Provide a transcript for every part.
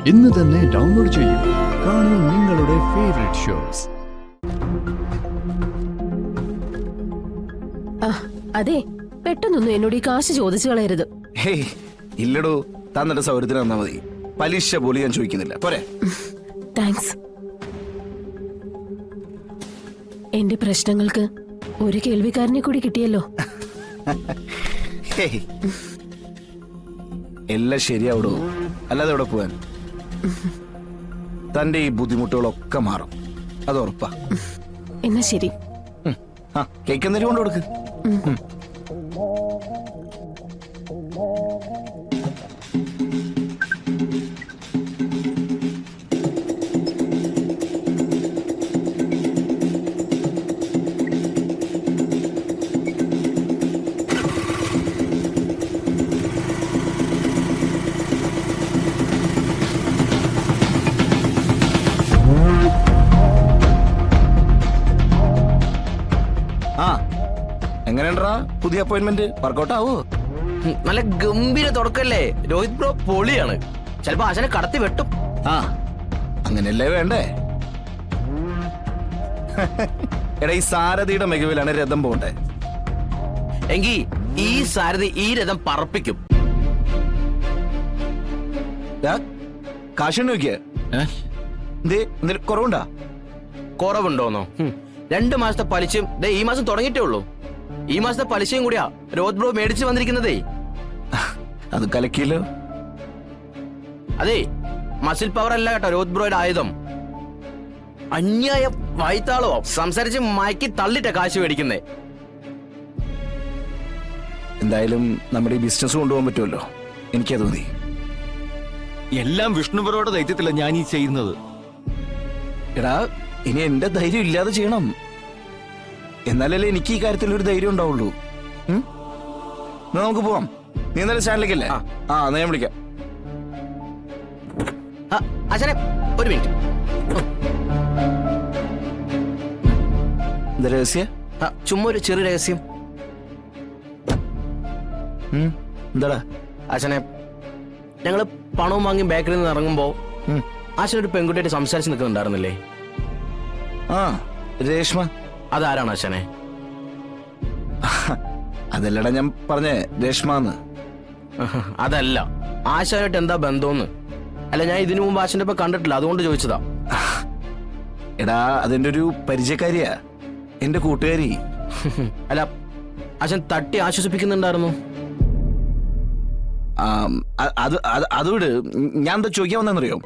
ഇന്ന് തന്നെ ഡൗൺലോഡ് ചെയ്യൂ. കാണൂ നിങ്ങളുടെ ഫേവറേറ്റ് ഷോസ്. അതെ, പെട്ടെന്നൊന്നും എന്നോട് ഈ കാശ് ചോദിച്ചു കളയരുത്. ഹേയ് ഇല്ലടോ, തന്നിട്ട് സൗകര്യത്തിന് തന്നാ മതി. പലിശ പോലും ഞാൻ ചോദിക്കുന്നില്ല. പോരെ? താങ്ക്സ്. എന്റെ പ്രശ്നങ്ങൾക്ക് ഒരു കേൾവിക്കാരനെ കൂടി കിട്ടിയല്ലോ. ഹേയ് എല്ലാം ശരിയാവിടോ, അല്ലാതെ എവിടെ പോവാൻ? തന്റെ ഈ ബുദ്ധിമുട്ടുകളൊക്കെ മാറും, അത് ഉറപ്പാ. എന്നാ ശരി. കേക്ക് എന്തെങ്കിലും കൊണ്ട് കൊടുക്ക്. എങ്ങനെയാ പുതിയ അപ്പോയിന്റ്മെന്റ്? വർക്കൗട്ട് ആവോ? നല്ല ഗംഭീര തുടക്കല്ലേ രോഹിത് ബ്രോ, പൊളിയാണ്. ചിലപ്പോ ആശാനെ കടത്തി വെട്ടും. അങ്ങനെയല്ലേ വേണ്ടേ? എടാ, ഈ സാരഥിയുടെ മികവിലാണ് രഥം പോണ്ടേ. എങ്കി ഈ സാരഥി ഈ രഥം പറപ്പിക്കും. കാശ് നോക്കിയ എന്തെങ്കിലും കുറവുണ്ടാ? കുറവുണ്ടോന്നോ? 2 മാസത്തെ പലിശയും ഈ മാസം തുടങ്ങിയിട്ടേ ഉള്ളൂ. ഈ മാസത്തെ പലിശയും കൂടിയാ രോഹിത് ബ്രോ മേടിച്ചു വന്നിരിക്കുന്നതേ. അത് കലക്കിയല്ലോ. അതെ, മസിൽ പവർ അല്ല കേട്ടോ രോഹിത് ബ്രോയുടെ ആയുധം. അന്യായ വായ്ത്താളോ സംസാരിച്ച് മയക്കി തള്ളിട്ട കാശ് മേടിക്കുന്നേ. എന്തായാലും നമ്മുടെ ഈ ബിസിനസ് കൊണ്ടുപോകാൻ പറ്റുമല്ലോ, എനിക്കാ തോന്നി. എല്ലാം വിഷ്ണുപുരയുടെ ദൈത്യത്തില്ല ഞാൻ ഈ ചെയ്യുന്നത്. എടാ, ഇനി എന്റെ ധൈര്യം ഇല്ലാതെ ചെയ്യണം, എന്നാലല്ലേ എനിക്ക് ഈ കാര്യത്തിൽ ഒരു ധൈര്യം ഉണ്ടാവുള്ളൂ. നമുക്ക് പോവാം. നീ എന്നാലും സ്റ്റാൻഡിലേക്കല്ലേ? എന്നാ ഞാൻ വിളിക്കാം. ആശാനെ ഒരു മിനിറ്റ്. എന്താ രഹസ്യ? ചുമ്മാ ഒരു ചെറിയ രഹസ്യം. എന്താടാ? ആശാനെ, ഞങ്ങള് പണവും വാങ്ങി ബേക്കറിയിൽ നിന്ന് ഇറങ്ങുമ്പോ ആശാൻ ഒരു പെൺകുട്ടിയായിട്ട് സംസാരിച്ച് നിൽക്കുന്നുണ്ടായിരുന്നില്ലേ? രേഷ്മ. അതാരാണ് ആശാനെ? അതല്ലടാ ഞാൻ പറഞ്ഞേ, രേഷ്മന്ന്. അതല്ല, ആശാനായിട്ട് എന്താ ബന്ധമെന്ന്. അല്ല, ഞാൻ ഇതിനു മുമ്പ് ആശാന്റെ ഇപ്പൊ കണ്ടിട്ടില്ല, അതുകൊണ്ട് ചോദിച്ചതാ. എടാ, അതെന്റെ ഒരു പരിചയക്കാരിയാ, എന്റെ കൂട്ടുകാരി. അല്ല, ആശാൻ തട്ടി ആശ്വസിപ്പിക്കുന്നുണ്ടായിരുന്നു. അതുവിട്, ഞാൻ എന്താ ചോദിക്കാൻ വന്നറിയോ?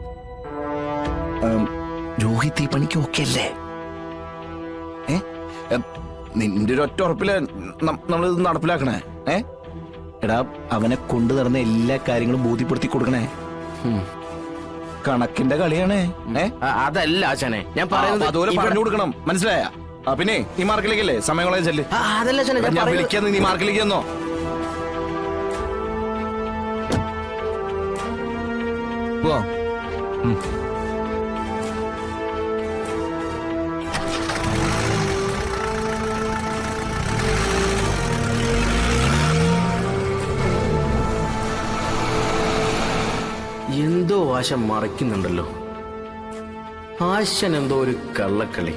രോഹിത് ഈ പണിക്ക് ഓക്കെ അല്ലേ? നിന്റെ ഒരു ഒറ്റ ഉറപ്പില് നമ്മളിത് നടപ്പിലാക്കണേ. എടാ, അവനെ കൊണ്ടു നടന്ന എല്ലാ കാര്യങ്ങളും ബോധ്യപ്പെടുത്തി കൊടുക്കണേ. കണക്കിന്റെ കളിയാണേ. അതല്ല ആശാനെ ഞാൻ പറയുന്നത്, അതുപോലെ പറഞ്ഞു കൊടുക്കണം, മനസ്സിലായ? പിന്നെ നീ മാർക്കിലേക്കല്ലേ സമയങ്ങളെ ചെല്ല്. അതല്ല ആശാനെ ഞാൻ വിളിക്കാന്ന്, നീ മാർക്കിലേക്ക് എന്നോ. എന്തോ ആശ മറയ്ക്കുന്നുണ്ടല്ലോ. ആശൻ എന്തോ ഒരു കള്ളക്കളി.